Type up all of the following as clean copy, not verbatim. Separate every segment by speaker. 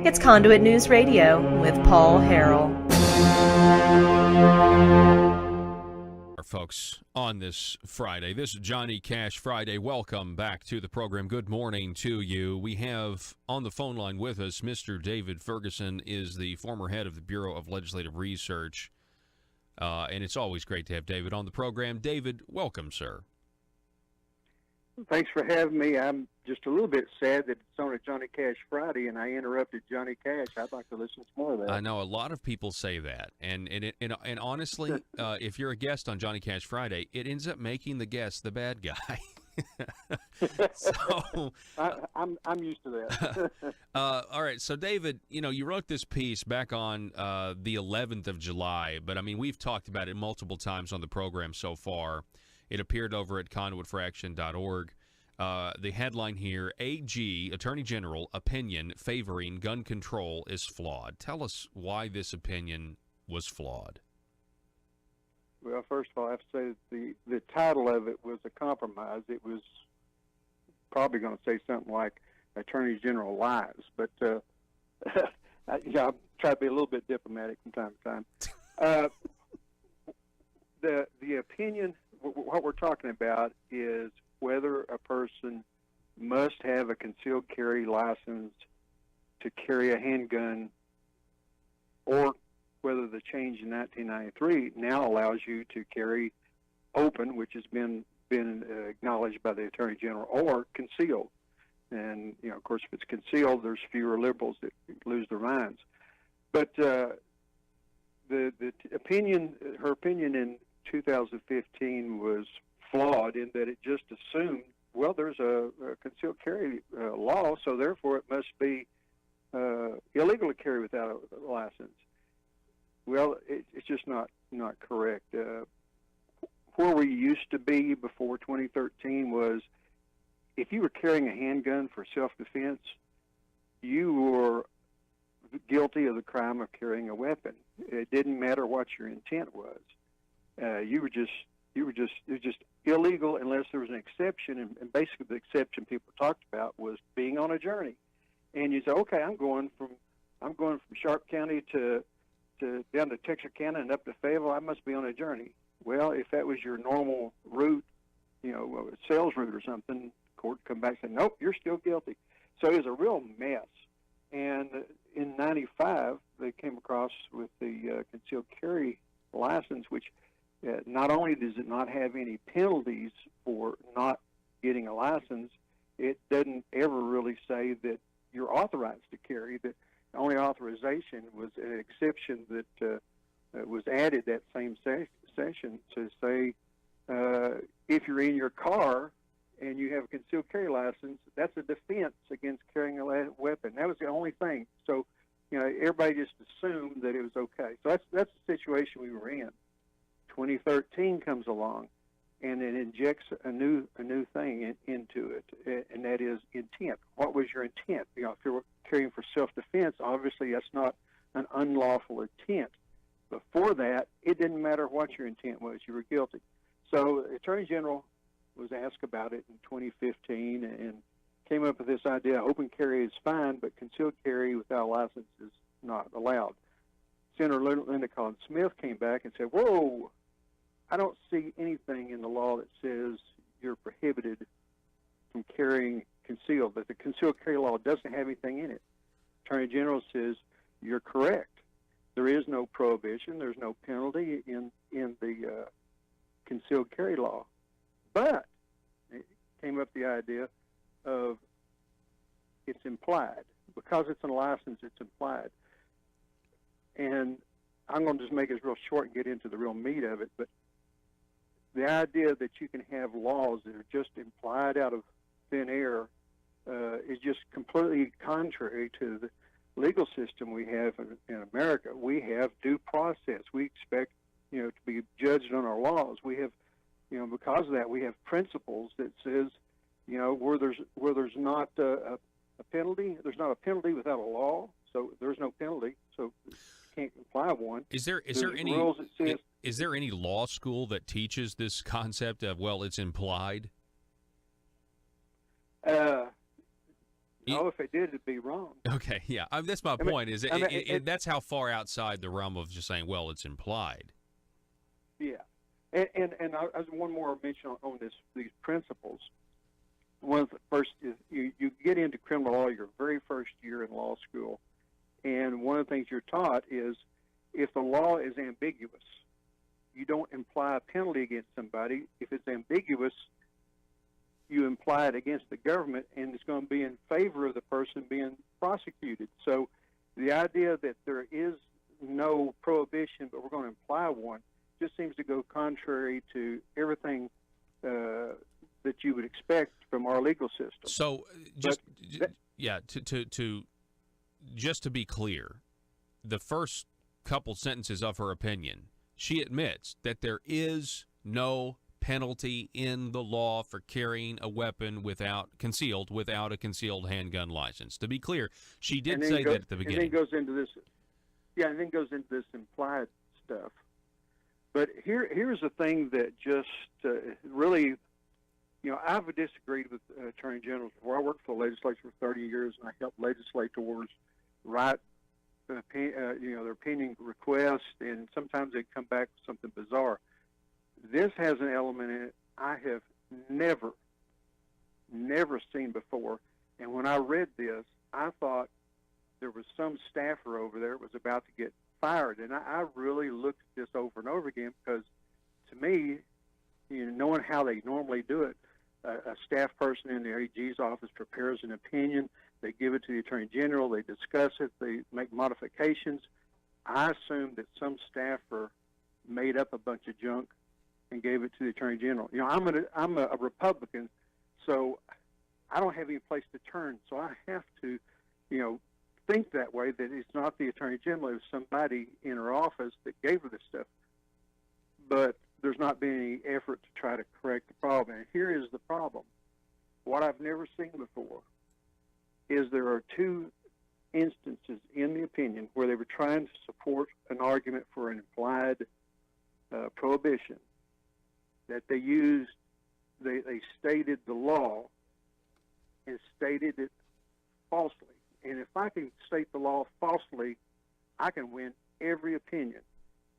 Speaker 1: It's Conduit News Radio with Paul Harrell.
Speaker 2: Folks, on this Friday, this is Johnny Cash Friday. Welcome back to the program. Good morning to you. We have on the phone line with us Mr. David Ferguson, is the former head of the Bureau of Legislative Research. And it's always great to have David on the program. David, welcome, sir.
Speaker 3: Thanks for having me. I'm just a little bit sad that it's on a Johnny Cash Friday and I interrupted Johnny Cash. I'd like to listen to more of that.
Speaker 2: I know a lot of people say that, and honestly, if you're a guest on Johnny Cash Friday, it ends up making the guest the bad guy. So
Speaker 3: I'm used to that.
Speaker 2: All right, so David, you wrote this piece back on the 11th of July, but I mean we've talked about it multiple times on the program so far. It appeared over at conduitforaction.org. The headline here, AG, Attorney General, opinion favoring gun control is flawed. Tell us why this opinion was flawed.
Speaker 3: Well, first of all, I have to say that the title of it was a compromise. It was probably going to say something like Attorney General lies, but I try to be a little bit diplomatic from time to time. The opinion, what we're talking about is whether a person must have a concealed carry license to carry a handgun, or whether the change in 1993 now allows you to carry open, which has been acknowledged by the Attorney General, or concealed. And, of course, if it's concealed, there's fewer liberals that lose their minds. But the opinion, her opinion in 2015 was flawed in that it just assumed, well, there's a concealed carry law, so therefore it must be illegal to carry without a license. Well, it's just not correct. Where we used to be before 2013 was if you were carrying a handgun for self-defense, you were guilty of the crime of carrying a weapon. It didn't matter what your intent was. It was just illegal unless there was an exception, and basically the exception people talked about was being on a journey. And you say, okay, I'm going from Sharp County to down to Texarkana and up to Fayetteville. I must be on a journey. Well, if that was your normal route, sales route or something, court come back and say, nope, you're still guilty. So it was a real mess. And in '95, they came across with the concealed carry license, which not only does it not have any penalties for not getting a license, it doesn't ever really say that you're authorized to carry. The only authorization was an exception that was added that same session to say if you're in your car and you have a concealed carry license, that's a defense against carrying a weapon. That was the only thing. So, everybody just assumed that it was okay. So that's the situation we were in. 2013 comes along, and it injects a new thing into it, and that is intent. What was your intent? If you were carrying for self-defense, obviously that's not an unlawful intent. Before that, it didn't matter what your intent was; you were guilty. So the Attorney General was asked about it in 2015 and came up with this idea: open carry is fine, but concealed carry without a license is not allowed. Senator Linda Collins Smith came back and said, whoa, I don't see anything in the law that says you're prohibited from carrying concealed, that the concealed carry law doesn't have anything in it. Attorney General says, you're correct. There is no prohibition, there's no penalty in the concealed carry law. But it came up the idea of it's implied. Because it's a license, it's implied. And I'm going to just make it real short and get into the real meat of it, but the idea that you can have laws that are just implied out of thin air is just completely contrary to the legal system we have in America. We have due process. We expect, to be judged on our laws. We have, because of that, we have principles that says, where there's not a penalty, there's not a penalty without a law, so there's no penalty, so you can't apply one.
Speaker 2: Is there any law school that teaches this concept of, well, it's implied?
Speaker 3: No, if they did, it'd be wrong.
Speaker 2: Okay, yeah. That's my point. That's how far outside the realm of just saying, well, it's implied.
Speaker 3: Yeah. And I one more mention on these principles. One of the first is you get into criminal law your very first year in law school, and one of the things you're taught is if the law is ambiguous, you don't imply a penalty against somebody. If it's ambiguous, you imply it against the government, and it's going to be in favor of the person being prosecuted. So the idea that there is no prohibition, but we're going to imply one, just seems to go contrary to everything that you would expect from our legal system.
Speaker 2: So, just to be clear, the first couple sentences of her opinion, she admits that there is no penalty in the law for carrying a weapon concealed without a concealed handgun license. To be clear, she did say that at the beginning.
Speaker 3: And then goes into this implied stuff. But here's the thing that just really, I've disagreed with attorney generals before. I worked for the legislature for 30 years, and I helped legislators write their opinion requests, and sometimes they come back with something bizarre. This has an element in it I have never seen before. And when I read this, I thought there was some staffer over there that was about to get fired. And I really looked at this over and over again because, to me, knowing how they normally do it, a staff person in the AG's office prepares an opinion. They give it to the Attorney General. They discuss it. They make modifications. I assumed that some staffer made up a bunch of junk and gave it to the Attorney General. I'm a Republican, so I don't have any place to turn. So I have to, think that way, that it's not the Attorney General, it was somebody in her office that gave her this stuff. But there's not been any effort to try to correct the problem. And here is the problem. What I've never seen before is there are two instances in the opinion where they were trying to support an argument for an implied prohibition, that they stated the law and stated it falsely. And if I can state the law falsely, I can win every opinion.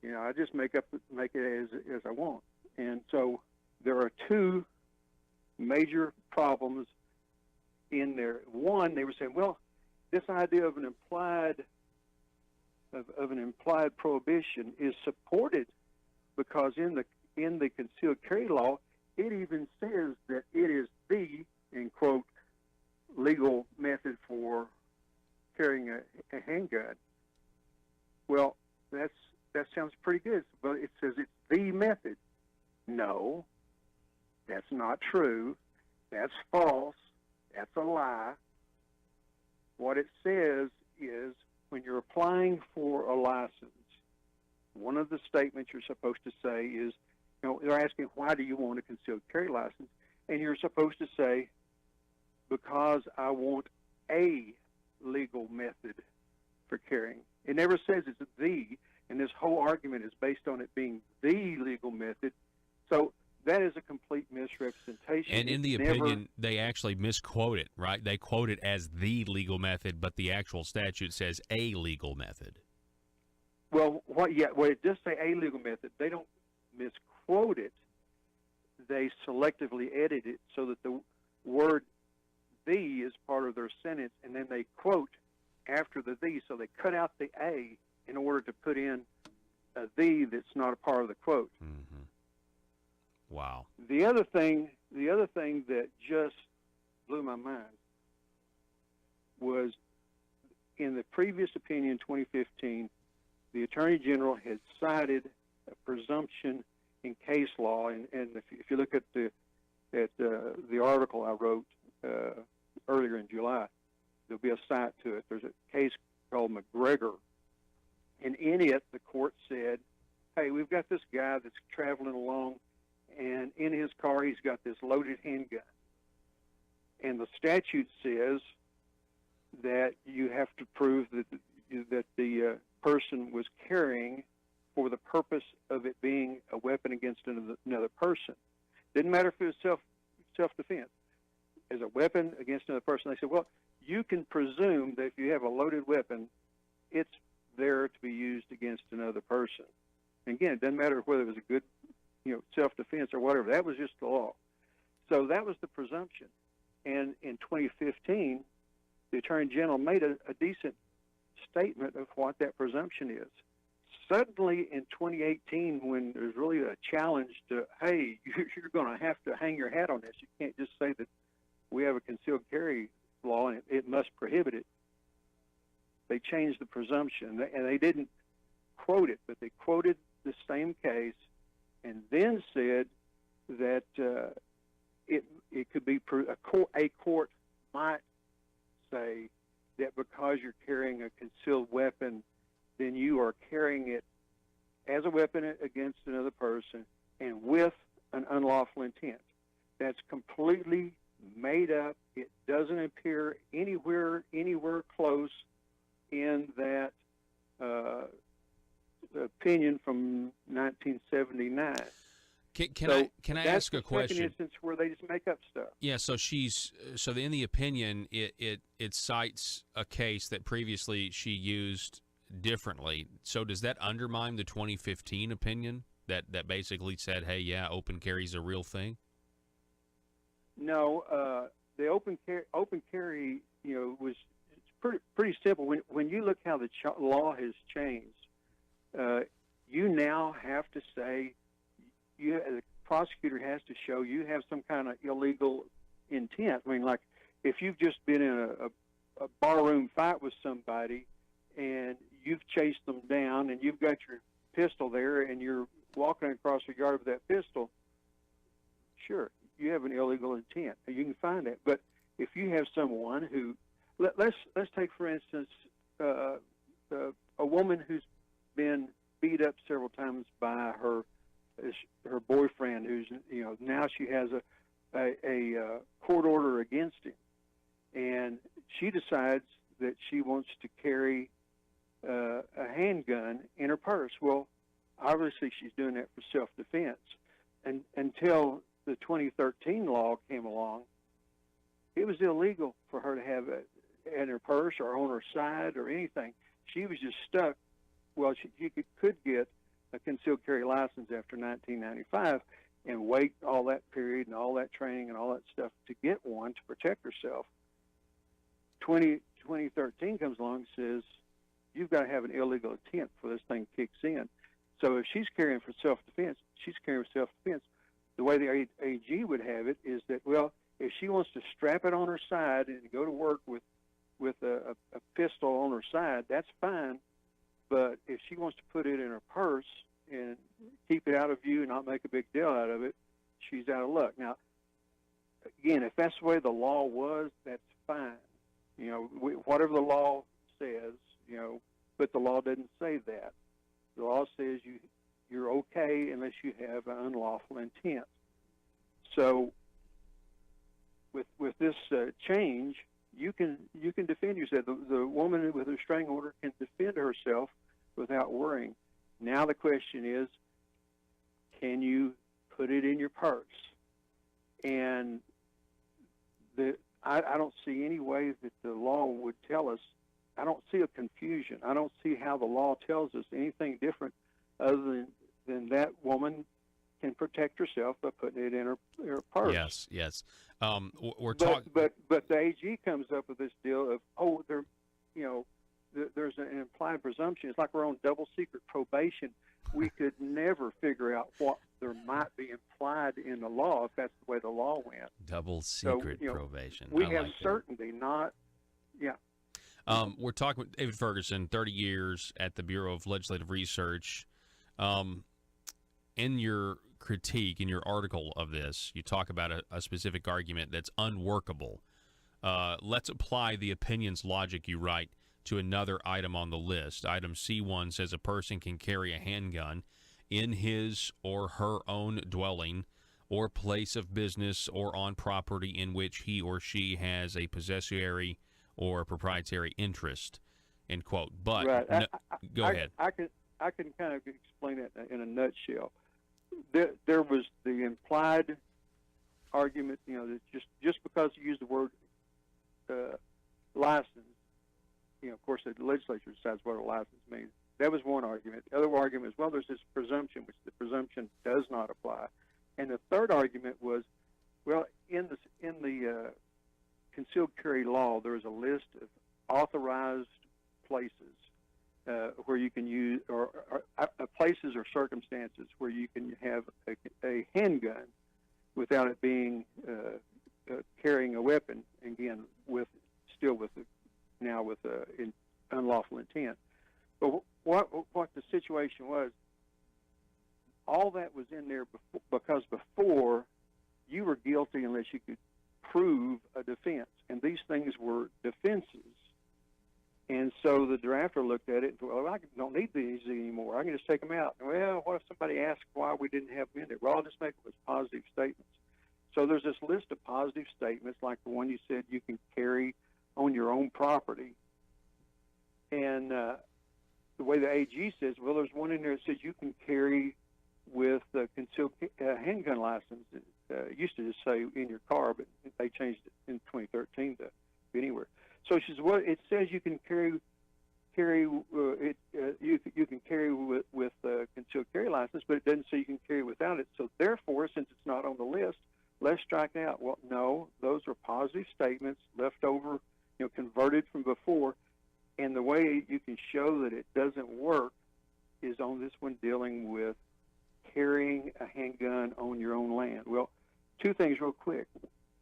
Speaker 3: I just make it as I want. And so there are two major problems in there. One, they were saying, well, this idea of an implied prohibition is supported because in the concealed carry law, it even says that it is the, in quote, legal method for carrying a handgun. Well, that sounds pretty good, but it says it's the method. No, that's not true. That's false. That's a lie. What it says is when you're applying for a license, one of the statements you're supposed to say is, they're asking, why do you want a concealed carry license? And you're supposed to say, because I want a legal method for carrying. It never says it's the, and this whole argument is based on it being the legal method. So that is a complete misrepresentation.
Speaker 2: And in the opinion, they actually misquote it, right? They quote it as the legal method, but the actual statute says a legal method.
Speaker 3: Well, it does say a legal method. They don't misquote it. They selectively edit it so that the word the is part of their sentence, and then they quote after the so they cut out the a in order to put in a the that's not a part of the quote.
Speaker 2: Mm-hmm. Wow.
Speaker 3: The other thing that just blew my mind was in the previous opinion, 2015, the Attorney General had cited a presumption in case law, and if you look at the article I wrote earlier in July, there'll be a cite to it. There's a case called McGregor, and in it the court said, hey, we've got this guy that's traveling along, and in his car he's got this loaded handgun. And the statute says that you have to prove that the person was carrying for the purpose of it being a weapon against another person. Didn't matter if it was self-defense. As a weapon against another person, they said, well, you can presume that if you have a loaded weapon, it's there to be used against another person. And again, it doesn't matter whether it was a good, self-defense or whatever. That was just the law. So that was the presumption. And in 2015, the Attorney General made a decent statement of what that presumption is. Suddenly, in 2018, when there's really a challenge to, hey, you're going to have to hang your hat on this. You can't just say that we have a concealed carry law and it must prohibit it. They changed the presumption, and they didn't quote it, but they quoted the same case and then said that it could be a court might say that because you're carrying a concealed weapon, then you are carrying it as a weapon against another person and with an unlawful intent. That's completely made up. It doesn't appear anywhere close in that opinion from 1979.
Speaker 2: Can I ask a question?
Speaker 3: That's the second instance where they just make up stuff.
Speaker 2: Yeah, so in the opinion, it cites a case that previously she used differently. So does that undermine the 2015 opinion that basically said, hey, yeah, open carry is a real thing?
Speaker 3: No, the open carry, was pretty simple. When you look how the law has changed, you now have to say, the prosecutor has to show you have some kind of illegal intent. I mean, like if you've just been in a barroom fight with somebody and you've chased them down and you've got your pistol there and you're walking across the yard with that pistol, sure, you have an illegal intent. You can find that. But if you have someone who, let's take for instance a woman who's been beat up several times by her boyfriend, who's now she has a court order against him, and she decides that she wants to carry a handgun in her purse. Well, obviously she's doing that for self-defense. And until the 2013 law came along, it was illegal for her to have it in her purse or on her side or anything. She was just stuck. Well, she could get a concealed carry license after 1995 and wait all that period and all that training and all that stuff to get one to protect herself. 2013 comes along and says, you've got to have an illegal intent before this thing kicks in. So if she's carrying for self-defense, she's carrying for self-defense. The way the AG would have it is that, well, if she wants to strap it on her side and go to work with a pistol on her side, that's fine. But if she wants to put it in her purse and keep it out of view and not make a big deal out of it, she's out of luck. Now, again, if that's the way the law was, that's fine. Whatever the law says, but the law doesn't say that. The law says you're okay unless you have an unlawful intent. So with this change, you can defend yourself. The woman with a restraining order can defend herself without worrying. Now the question is, can you put it in your purse? And I don't see any way that the law would tell us. I don't see a confusion. I don't see how the law tells us anything different other than that woman can protect herself by putting it in her purse.
Speaker 2: Yes. We're talking,
Speaker 3: but the AG comes up with this deal of there's an implied presumption. It's like we're on double secret probation. We could never figure out what there might be implied in the law if that's the way the law went.
Speaker 2: Double secret probation.
Speaker 3: We have certainty, not.
Speaker 2: We're talking with David Ferguson, 30 years at the Bureau of Legislative Research. In your critique, in your article of this, you talk about a specific argument that's unworkable. Let's apply the opinion's logic, you write, to another item on the list. Item C1 says a person can carry a handgun in his or her own dwelling or place of business or on property in which he or she has a possessory or proprietary interest, end quote. But
Speaker 3: right.
Speaker 2: Go ahead.
Speaker 3: I can kind of explain it in a nutshell. There was the implied argument, that just because you use the word license. Of course, the legislature decides what a license means. That was one argument. The other argument is, well, there's this presumption, which the presumption does not apply. And the third argument was, well, in the concealed carry law, there is a list of authorized places where you can use, or places or circumstances where you can have a handgun without it being carrying a weapon. Again, with unlawful intent. But what the situation was, all that was in there because before you were guilty unless you could prove a defense, and these things were defenses. And so the drafter looked at it and thought, well, I don't need these anymore. I can just take them out. Well, what if somebody asks why we didn't have them in there? Well, I'll just make them as positive statements. So there's this list of positive statements, like the one you said you can carry on your own property. And the way the AG says, well, there's one in there that says you can carry with a concealed handgun license. It used to just say in your car, but they changed it in 2013 to anywhere. So she says, well, it says you can carry you can carry with a concealed carry license, but it doesn't say you can carry without it. So therefore, since it's not on the list, let's strike it out. Well, no, those are positive statements left over, converted from before. And the way you can show that it doesn't work is on this one dealing with carrying a handgun on your own land. Well, two things real quick.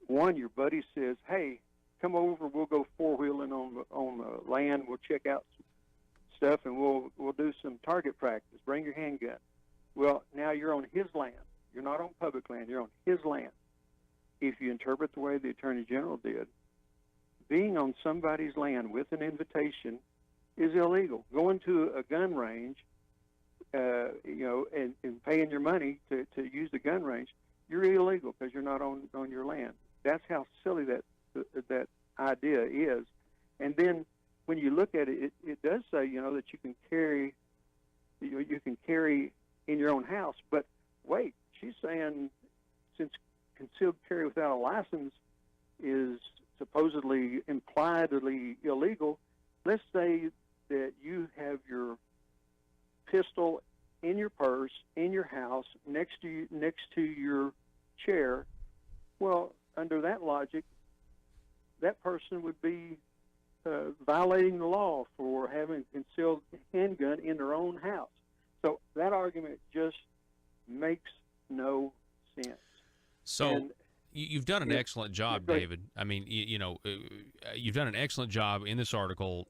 Speaker 3: One, your buddy says, hey, come over, we'll go four-wheeling on the land, we'll check out some stuff, and we'll do some target practice. Bring your handgun. Well, now you're on his land. You're not on public land. You're on his land. If you interpret the way the Attorney General did, being on somebody's land with an invitation is illegal. Going to a gun range, and paying your money to use the gun range, you're illegal because you're not on your land. That's how silly that idea is. And then when you look at it, it does say, that you can carry in your own house. But wait, she's saying since concealed carry without a license is supposedly impliedly illegal, let's say that you have your pistol in your purse, in your house, next to your chair. Well, under that logic, that person would be violating the law for having a concealed handgun in their own house. So that argument just makes no sense.
Speaker 2: So you've done an excellent job, David. I mean, you've done an excellent job in this article.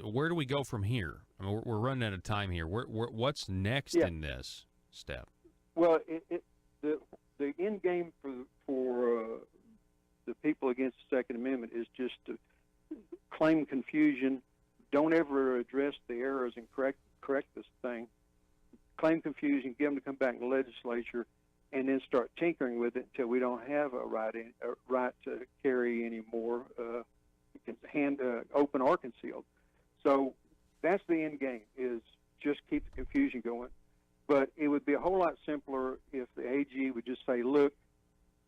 Speaker 2: Where do we go from here? I mean, we're running out of time here. What's next in this step?
Speaker 3: Well, the end game for the people against the Second Amendment is just to claim confusion. Don't ever address the errors and correct this thing. Claim confusion, get them to come back in the legislature, and then start tinkering with it until we don't have a right to carry anymore, open or concealed. So that's the end game, is just keep the confusion going. But it would be a whole lot simpler if the AG would just say, look,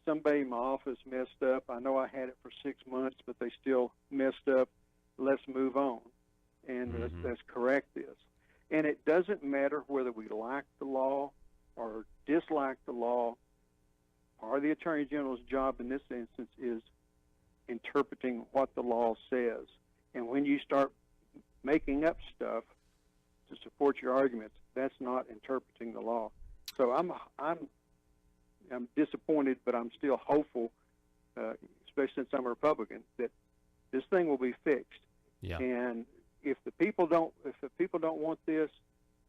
Speaker 3: somebody in my office messed up. I know I had it for 6 months, but they still messed up. Let's move on, and let's correct this. And it doesn't matter whether we like the law or dislike the law. Or the Attorney General's job in this instance is interpreting what the law says. And when you start making up stuff to support your arguments, that's not interpreting the law. So I'm disappointed, but I'm still hopeful, especially since I'm a Republican, that this thing will be fixed.
Speaker 2: Yeah.
Speaker 3: And if the people don't want this,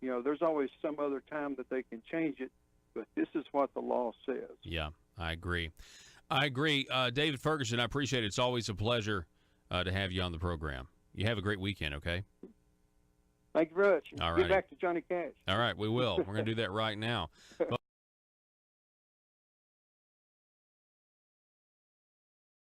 Speaker 3: there's always some other time that they can change it. But this is what the law says.
Speaker 2: Yeah, I agree. David Ferguson, I appreciate it. It's always a pleasure to have you on the program. You have a great weekend, okay?
Speaker 3: Thank you very much.
Speaker 2: All right.
Speaker 3: Get back to Johnny Cash.
Speaker 2: All right, we will. We're going to do that right now.